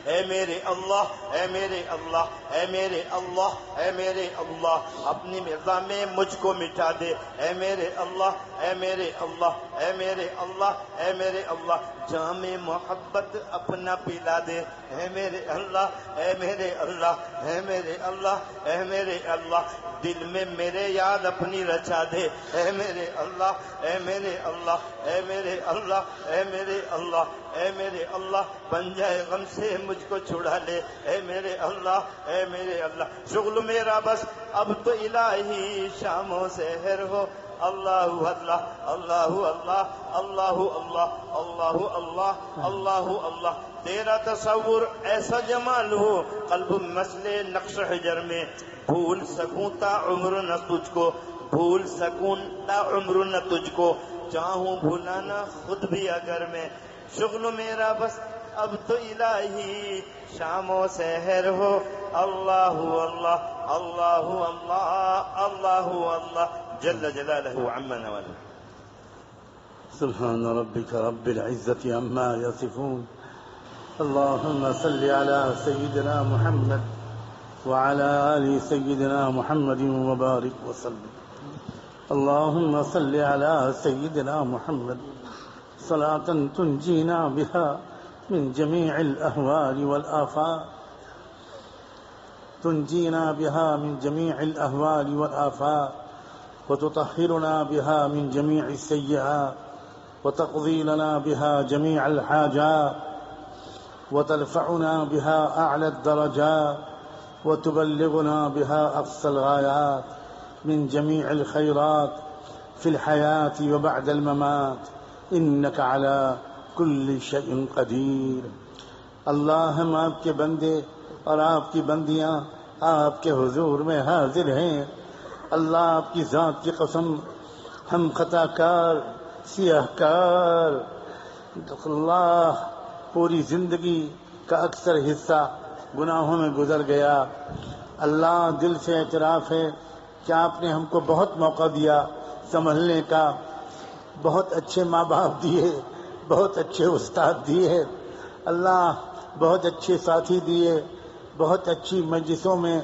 اے میرے اللہ، اے میرے اللہ، اے میرے اللہ، اے میرے اللہ، اپنی رضا میں مجھ کو مٹا دے، اے میرے اللہ، اے میرے اللہ، اے میرے اللہ، اے میرے اللہ، جام محبت اپنا پلا دے، اے میرے اللہ، اے میرے اللہ، اے میرے اللہ، اے میرے اللہ، دل میں میرے یاد اپنی رچا دے، اے میرے اللہ، اے میرے اللہ، اے میرے اللہ، اے میرے اللہ، اے میرے اللہ، بن جائے غم سے مجھ کو چھڑا لے، اے میرے اللہ، اے میرے اللہ، شغل میرا بس اب تو الہی شام و سحر ہو، اللہ اللہ، اللہ اللہ، اللہ اللہ، اللہ اللہ، اللہ اللہ، تیرا تصور ایسا جمال ہو قلب مسئلے نقش حجر میں، بھول سکوں تا عمر نہ تجھ کو، بھول سکوں تا عمر نہ تجھ کو، چاہوں بھولانا خود بھی اگر میں، شغل میرا بس اب تو الہی شام و سحر ہو، اللہ اللہ، اللہ اللہ، اللہ اللہ، جل جلالہ عما نواله. سبحان ربك رب العزة عما يصفون. اللهم صل على سيدنا محمد وعلى آل سيدنا محمد وبارك وسلم. اللهم صل على سيدنا محمد صلاة تنجينا بها من جميع الأهوال والآفات، تنجينا بها من جميع الأهوال والآفات، وتطهرنا بها من جميع السيئات، وتقضي لنا بها جميع الحاجات، وترفعنا بها أعلى الدرجات، وتبلغنا بها أقصى الغايات من جميع الخيرات في الحياة وبعد الممات، إنك على كل شيء قدير. اللہ، ہم آپ کے بندے اور آپ کی بندیاں آپ کے حضور میں حاضر ہیں. اللہ، آپ کی ذات کی قسم، ہم خطا کار، سیاہ کار، اللہ پوری زندگی کا اکثر حصہ گناہوں میں گزر گیا. اللہ، دل سے اعتراف ہے کہ آپ نے ہم کو بہت موقع دیا سنبھلنے کا، بہت اچھے ماں باپ دیے، بہت اچھے استاد دیے، اللہ بہت اچھے ساتھی دیے، بہت اچھی مجلسوں میں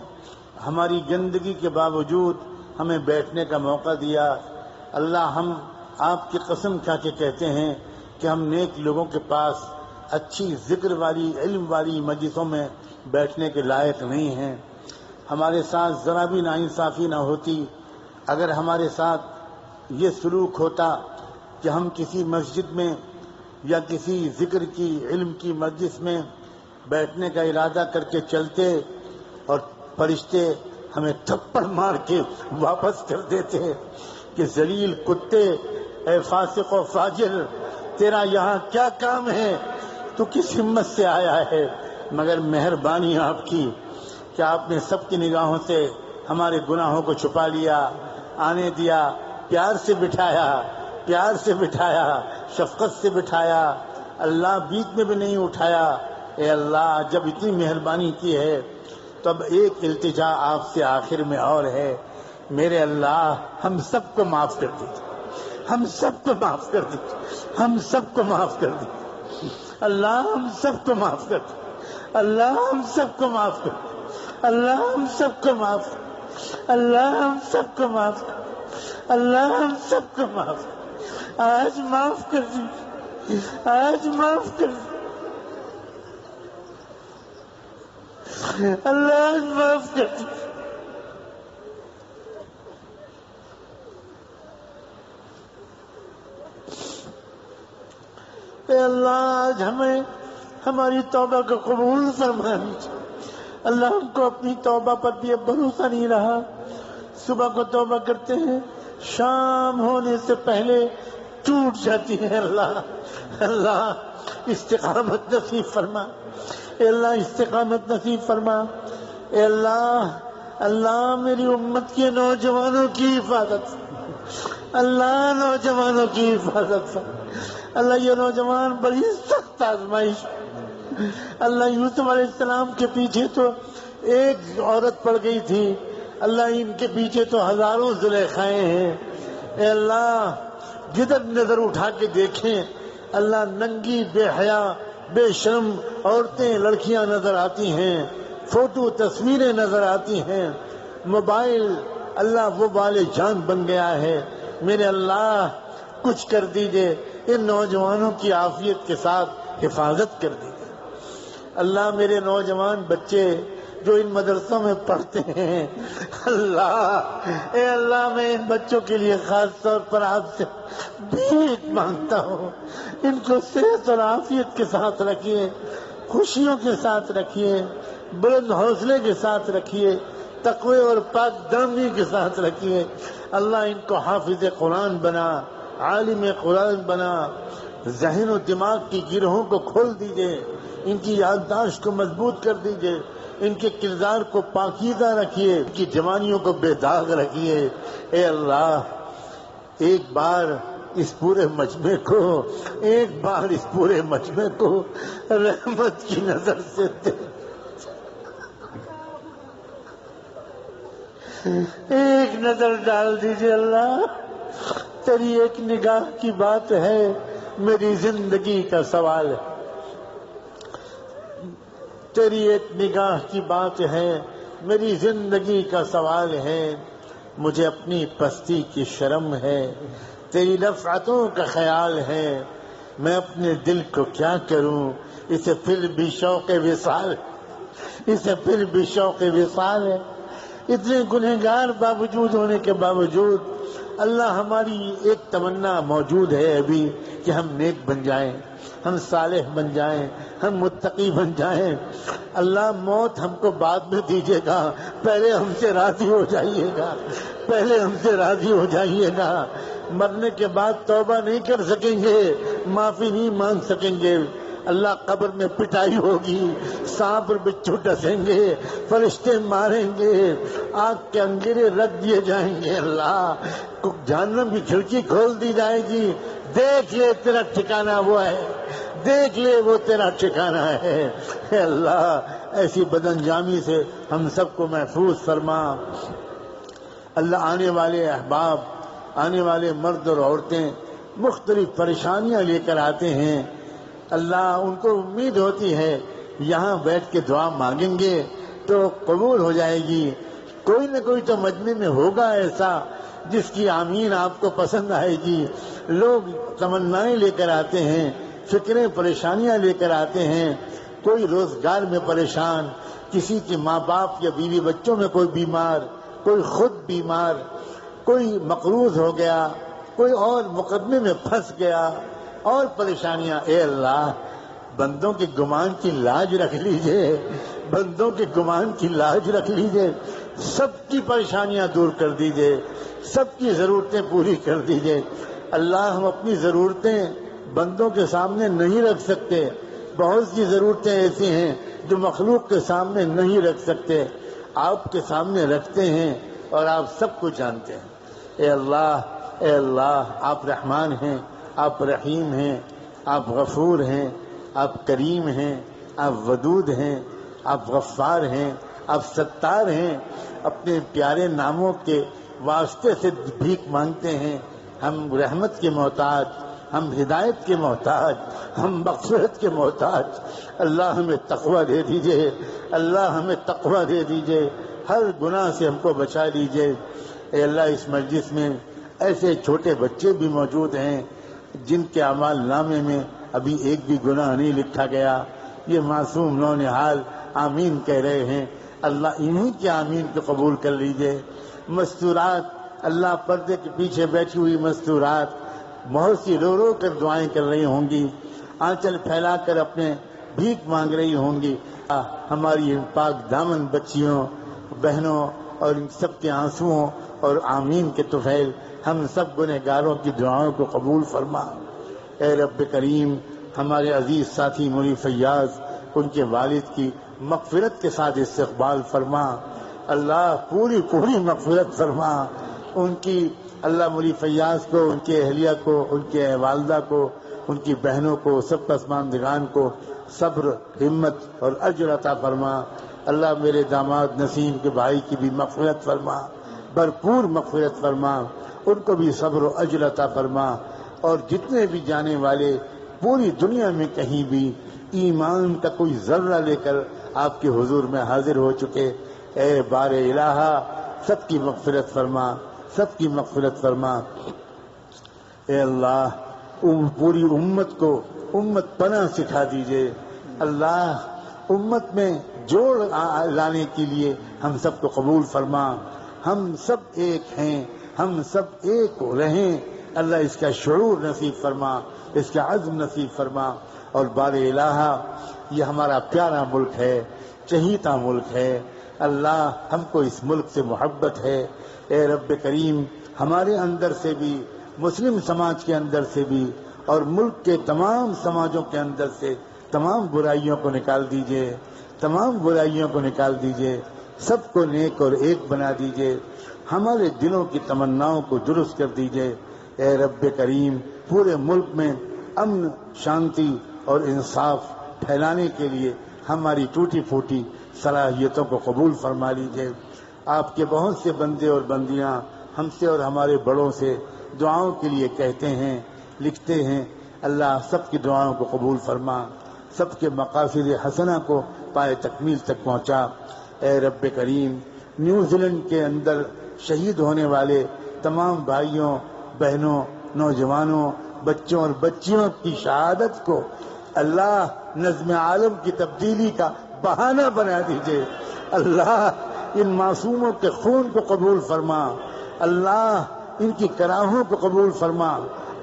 ہماری گندگی کے باوجود ہمیں بیٹھنے کا موقع دیا. اللہ، ہم آپ کی قسم کھا کے کہتے ہیں کہ ہم نیک لوگوں کے پاس اچھی ذکر والی، علم والی مجلسوں میں بیٹھنے کے لائق نہیں ہیں. ہمارے ساتھ ذرا بھی ناانصافی نہ ہوتی اگر ہمارے ساتھ یہ سلوک ہوتا کہ ہم کسی مسجد میں یا کسی ذکر کی، علم کی مجلس میں بیٹھنے کا ارادہ کر کے چلتے اور فرشتے ہمیں تھپڑ مار کے واپس کر دیتے کہ ذلیل کتے، اے فاسق و فاجر، تیرا یہاں کیا کام ہے، تو کس ہمت سے آیا ہے. مگر مہربانی آپ کی کہ آپ نے سب کی نگاہوں سے ہمارے گناہوں کو چھپا لیا، آنے دیا، پیار سے بٹھایا، پیار سے بٹھایا، شفقت سے بٹھایا. اللہ، بیچ میں بھی نہیں اٹھایا. اے اللہ، جب اتنی مہربانی کی ہے تو اب ایک التجا آپ سے آخر میں اور ہے، میرے اللہ ہم سب کو معاف کر دیجیے، ہم سب کو معاف کر دیجیے، ہم سب کو معاف کر دیجیے. اللہ، ہم سب کو معاف کر دیجیے، اللہ ہم سب کو معاف کر دیجیے، اللہ ہم سب کو معاف کر دیجیے، اللہ ہم سب کو معاف کر دیجیے، اللہ ہم سب کو معاف کر دیجیے. آج معاف کر دیجیے، آج معاف کر دیجیے، اللہ معاف کر دیجیے. اے اللہ، آج ہمیں ہماری توبہ کو قبول فرما لیجیے. اللہ، ہم کو اپنی توبہ پر بھی اب بھروسہ نہیں رہا. صبح کو توبہ کرتے ہیں، شام ہونے سے پہلے ٹوٹ جاتی ہے. اللہ استقامت نصیب فرما. اے اللہ استقامت نصیب فرما. اے اللہ میری امت کے نوجوانوں کی حفاظت، اللہ نوجوانوں کی حفاظت فرما. اللہ، یہ نوجوان بڑی سخت آزمائش. اللہ، یوسف علیہ السلام کے پیچھے تو ایک عورت پڑ گئی تھی، اللہ ان کے پیچھے تو ہزاروں زلیخائیں ہیں. اے اللہ، جدھر نظر اٹھا کے دیکھیں اللہ ننگی بے حیا بے شرم عورتیں لڑکیاں نظر آتی ہیں، فوٹو تصویریں نظر آتی ہیں، موبائل اللہ وہ والے جان بن گیا ہے۔ میرے اللہ کچھ کر دیجئے، ان نوجوانوں کی عافیت کے ساتھ حفاظت کر دیجئے۔ اللہ میرے نوجوان بچے جو ان مدرسوں میں پڑھتے ہیں، اللہ اے اللہ میں ان بچوں کے لیے خاص طور پر آپ سے بھیک مانگتا ہوں، ان کو صحت اور عافیت کے ساتھ رکھیے، خوشیوں کے ساتھ رکھیے، بلند حوصلے کے ساتھ رکھیے، تقوی اور پاک دامنی کے ساتھ رکھیے۔ اللہ ان کو حافظ قرآن بنا، عالم قرآن بنا، ذہن و دماغ کی گرہوں کو کھول دیجئے، ان کی یادداشت کو مضبوط کر دیجئے، ان کے کردار کو پاکیزہ رکھیے، ان کی جوانیوں کو بے داغ رکھیے۔ اے اللہ ایک بار اس پورے مجمع کو رحمت کی نظر سے ایک نظر ڈال دیجئے۔ اللہ تیری ایک نگاہ کی بات ہے، میری زندگی کا سوال ہے، تیری ایک نگاہ کی بات ہے، میری زندگی کا سوال ہے، مجھے اپنی پستی کی شرم ہے، تیری رفعتوں کا خیال ہے، میں اپنے دل کو کیا کروں، اسے پھر بھی شوق وصال ہے۔ اتنے گنہگار باوجود ہونے کے باوجود اللہ ہماری ایک تمنا موجود ہے ابھی کہ ہم نیک بن جائیں، ہم صالح بن جائیں، ہم متقی بن جائیں۔ اللہ موت ہم کو بعد میں دیجیے گا، پہلے ہم سے راضی ہو جائیے گا، مرنے کے بعد توبہ نہیں کر سکیں گے، معافی نہیں مانگ سکیں گے۔ اللہ قبر میں پٹائی ہوگی، سانپ اور بچھو ڈسیں گے، فرشتے ماریں گے، آگ کے انگیرے رکھ دیے جائیں گے۔ اللہ جہنم کی کھڑکی کھول دی جائے گی، دیکھ لے تیرا ٹھکانہ وہ ہے، دیکھ لے وہ تیرا ٹھکانہ ہے۔ اے اللہ ایسی بدانجامی سے ہم سب کو محفوظ فرما۔ اللہ آنے والے احباب، آنے والے مرد اور عورتیں مختلف پریشانیاں لے کر آتے ہیں، اللہ ان کو امید ہوتی ہے یہاں بیٹھ کے دعا مانگیں گے تو قبول ہو جائے گی۔ کوئی نہ کوئی تو مجمع میں ہوگا ایسا جس کی آمین آپ کو پسند آئے گی۔ لوگ تمنائیں لے کر آتے ہیں، فکریں پریشانیاں لے کر آتے ہیں، کوئی روزگار میں پریشان، کسی کے ماں باپ یا بیوی بچوں میں کوئی بیمار، کوئی خود بیمار، کوئی مقروض ہو گیا، کوئی اور مقدمے میں پھنس گیا، اور پریشانیاں۔ اے اللہ بندوں کے گمان کی لاج رکھ لیجئے، بندوں کے گمان کی لاج رکھ لیجئے، سب کی پریشانیاں دور کر دیجئے، سب کی ضرورتیں پوری کر دیجئے۔ اللہ ہم اپنی ضرورتیں بندوں کے سامنے نہیں رکھ سکتے، بہت سی ضرورتیں ایسی ہیں جو مخلوق کے سامنے نہیں رکھ سکتے، آپ کے سامنے رکھتے ہیں اور آپ سب کو جانتے ہیں۔ اے اللہ آپ رحمان ہیں، آپ رحیم ہیں، آپ غفور ہیں، آپ کریم ہیں، آپ ودود ہیں، آپ غفار ہیں، آپ ستار ہیں۔ اپنے پیارے ناموں کے واسطے سے بھیک مانگتے ہیں۔ ہم رحمت کے محتاج، ہم ہدایت کے محتاج، ہم مغفرت کے محتاج۔ اللہ ہمیں تقوی دے دیجئے، اللہ ہمیں تقوی دے دیجئے، ہر گناہ سے ہم کو بچا لیجئے۔ اے اللہ اس مجلس میں ایسے چھوٹے بچے بھی موجود ہیں جن کے اعمال نامے میں ابھی ایک بھی گناہ نہیں لکھا گیا، یہ معصوم نونہال آمین کہہ رہے ہیں، اللہ انہی کے آمین کو قبول کر لیجئے۔ مستورات، اللہ پردے کے پیچھے بیٹھی ہوئی مستورات بہت سی رو رو کر دعائیں کر رہی ہوں گی، آنچل پھیلا کر اپنے بھیک مانگ رہی ہوں گی۔ ہماری ان پاک دامن بچیوں، بہنوں اور ان سب کے آنسوؤں اور آمین کے طفیل ہم سب گنہگاروں کی دعاؤں کو قبول فرما۔ اے رب کریم ہمارے عزیز ساتھی مولی فیاض، ان کے والد کی مغفرت کے ساتھ استقبال فرما۔ اللہ پوری مغفرت فرما ان کی۔ اللہ مولی فیاض کو، ان کے اہلیہ کو، ان کے والدہ کو، ان کی بہنوں کو، سب پسماندگان کو صبر، ہمت اور اجر عطا فرما۔ اللہ میرے داماد نسیم کے بھائی کی بھی مغفرت فرما، بھرپور مغفرت فرما، ان کو بھی صبر و اجر عطا فرما، اور جتنے بھی جانے والے پوری دنیا میں کہیں بھی ایمان کا کوئی ذرہ لے کر آپ کے حضور میں حاضر ہو چکے. اے بار الہ سب کی مغفرت فرما، سب کی مغفرت فرما. اے اللہ پوری امت کو امت پناہ سکھا دیجئے. اللہ امت میں جوڑ لانے کے لیے ہم سب کو قبول فرما. ہم سب ایک ہیں، ہم سب ایک رہیں. اللہ اس کا شعور نصیب فرما، اس کا عزم نصیب فرما. اور بار الہ یہ ہمارا پیارا ملک ہے، چہیتا ملک ہے. اللہ ہم کو اس ملک سے محبت ہے. اے رب کریم ہمارے اندر سے بھی، مسلم سماج کے اندر سے بھی، اور ملک کے تمام سماجوں کے اندر سے تمام برائیوں کو نکال دیجئے، تمام برائیوں کو نکال دیجئے. سب کو نیک اور ایک بنا دیجئے. ہمارے دلوں کی تمناؤں کو درست کر دیجئے. اے رب کریم پورے ملک میں امن، شانتی اور انصاف پھیلانے کے لیے ہماری ٹوٹی پھوٹی صلاحیتوں کو قبول فرما لیجئے. آپ کے بہت سے بندے اور بندیاں ہم سے اور ہمارے بڑوں سے دعاؤں کے لیے کہتے ہیں، لکھتے ہیں. اللہ سب کی دعاؤں کو قبول فرما، سب کے مقاصد حسنہ کو پائے تکمیل تک پہنچا. اے رب کریم نیوزی لینڈ کے اندر شہید ہونے والے تمام بھائیوں، بہنوں، نوجوانوں، بچوں اور بچیوں کی شہادت کو اللہ نظم عالم کی تبدیلی کا بہانہ بنا دیجئے. اللہ ان معصوموں کے خون کو قبول فرما. اللہ ان کی کراہوں کو قبول فرما.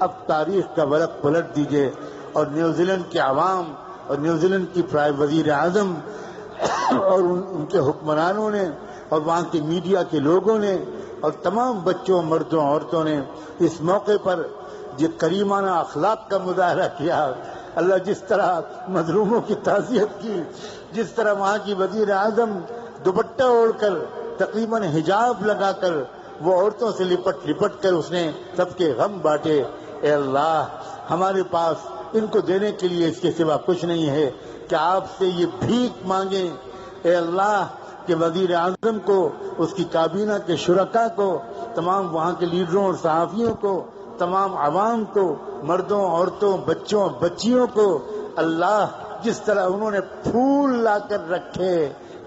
اب تاریخ کا ورق پلٹ دیجئے اور نیوزی لینڈ کے عوام اور نیوزی لینڈ کی وزیر اعظم اور ان کے حکمرانوں نے اور وہاں کے میڈیا کے لوگوں نے اور تمام بچوں، مردوں، عورتوں نے اس موقع پر جو کریمانہ اخلاق کا مظاہرہ کیا. اللہ جس طرح مظلوموں کی تعزیت کی، جس طرح وہاں کی وزیر اعظم دوپٹہ اوڑھ کر تقریباً حجاب لگا کر وہ عورتوں سے لپٹ کر اس نے سب کے غم بانٹے. اے اللہ ہمارے پاس ان کو دینے کے لیے اس کے سوا کچھ نہیں ہے کہ آپ سے یہ بھیک مانگیں. اے اللہ کہ وزیر اعظم کو، اس کی کابینہ کے شرکاء کو، تمام وہاں کے لیڈروں اور صحافیوں کو، تمام عوام کو، مردوں، عورتوں، بچوں، بچیوں کو اللہ جس طرح انہوں نے پھول لا کر رکھے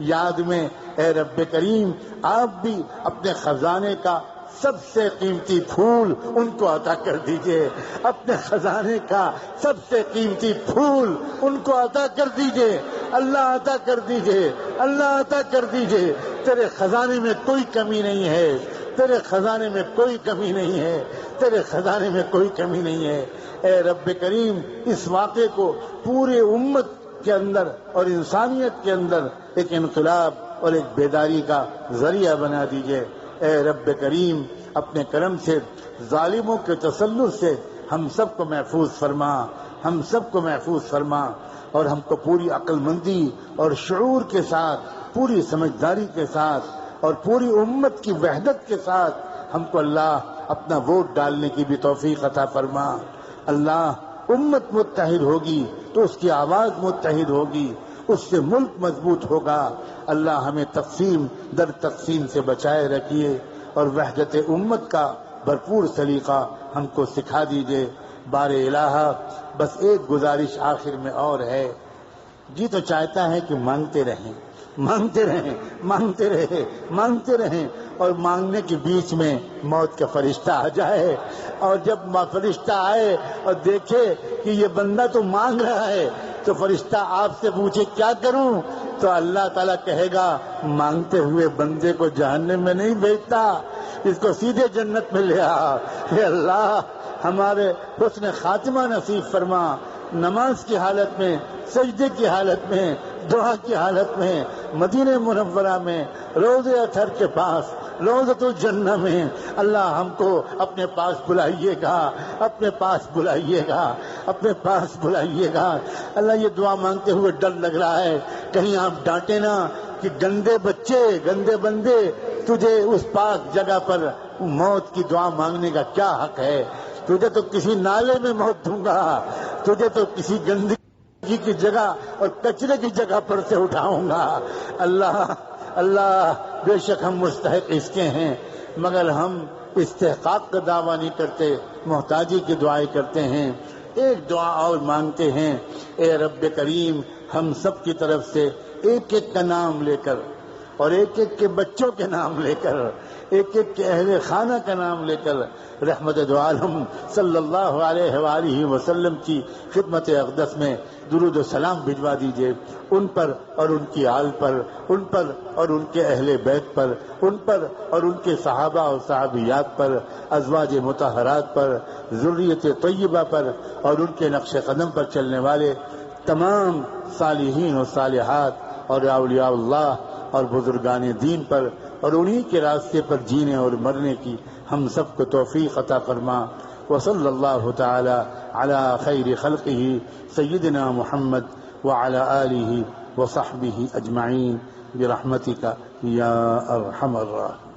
یاد میں، اے رب کریم آپ بھی اپنے خزانے کا سب سے قیمتی پھول ان کو عطا کر دیجئے. اپنے خزانے کا سب سے قیمتی پھول ان کو عطا کر دیجئے. اللہ عطا کر دیجئے، اللہ عطا کر دیجئے. تیرے خزانے میں کوئی کمی نہیں ہے، تیرے خزانے میں کوئی کمی نہیں ہے، تیرے خزانے میں کوئی کمی نہیں ہے. اے رب کریم اس واقعے کو پورے امت کے اندر اور انسانیت کے اندر ایک انقلاب اور ایک بیداری کا ذریعہ بنا دیجئے. اے رب کریم اپنے کرم سے ظالموں کے تسلط سے ہم سب کو محفوظ فرما، ہم سب کو محفوظ فرما. اور ہم کو پوری عقل مندی اور شعور کے ساتھ، پوری سمجھداری کے ساتھ اور پوری امت کی وحدت کے ساتھ ہم کو اللہ اپنا ووٹ ڈالنے کی بھی توفیق عطا فرما. اللہ امت متحد ہوگی تو اس کی آواز متحد ہوگی، اس سے ملک مضبوط ہوگا. اللہ ہمیں تقسیم در تقسیم سے بچائے رکھیے اور وحدت امت کا بھرپور سلیقہ ہم کو سکھا دیجئے. بار الہ بس ایک گزارش آخر میں اور ہے. جی تو چاہتا ہے کہ مانگتے رہیں، مانگتے رہیں، مانگتے رہیں، مانگتے رہیں، اور مانگنے کے بیچ میں موت کا فرشتہ آ جائے. اور جب فرشتہ آئے اور دیکھے کہ یہ بندہ تو مانگ رہا ہے تو فرشتہ آپ سے پوچھے کیا کروں، تو اللہ تعالیٰ کہے گا مانگتے ہوئے بندے کو جہنم میں نہیں بھیجتا، اس کو سیدھے جنت میں لے آ. اے اللہ ہمارے حسن خاتمہ نصیب فرما. نماز کی حالت میں، سجدے کی حالت میں، دعا کی حالت میں، مدینہ منورہ میں، روضہ اطہر کے پاس، روضۃ الجنہ میں اللہ ہم کو اپنے پاس بلائیے گا، اپنے پاس بلائیے گا، اپنے پاس بلائیے گا. اللہ یہ دعا مانگتے ہوئے ڈر لگ رہا ہے کہیں آپ ڈانٹے نہ کہ گندے بچے، گندے بندے، تجھے اس پاک جگہ پر موت کی دعا مانگنے کا کیا حق ہے؟ تجھے تو کسی نالے میں موت دوں گا، تجھے تو کسی گندگی کی جگہ اور کچرے کی جگہ پر سے اٹھاؤں گا. اللہ اللہ بے شک ہم مستحق اس کے ہیں، مگر ہم استحقاق کا دعویٰ نہیں کرتے، محتاجی کی دعائیں کرتے ہیں. ایک دعا اور مانگتے ہیں، اے رب کریم ہم سب کی طرف سے ایک ایک کا نام لے کر اور ایک ایک کے بچوں کے نام لے کر، ایک ایک کے اہل خانہ کا نام لے کر رحمت دو عالم صلی اللہ علیہ وآلہ وسلم کی خدمت اقدس میں درود و سلام بھجوا دیجئے، ان پر اور ان کی آل پر، ان پر اور ان کے اہل بیت پر، ان پر اور ان کے صحابہ اور صحابیات پر، ازواج مطہرات پر، ذریت طیبہ پر اور ان کے نقش قدم پر چلنے والے تمام صالحین و صالحات اور اولیاء اللہ اور بزرگان دین پر، اور انہی کے راستے پر جینے اور مرنے کی ہم سب کو توفیق عطا فرما۔ وصلی اللہ تعالی علی خیر خلقہ سیدنا محمد وعلی آلہ وصحبہ اجمعین برحمتک یا ارحم الراحمین۔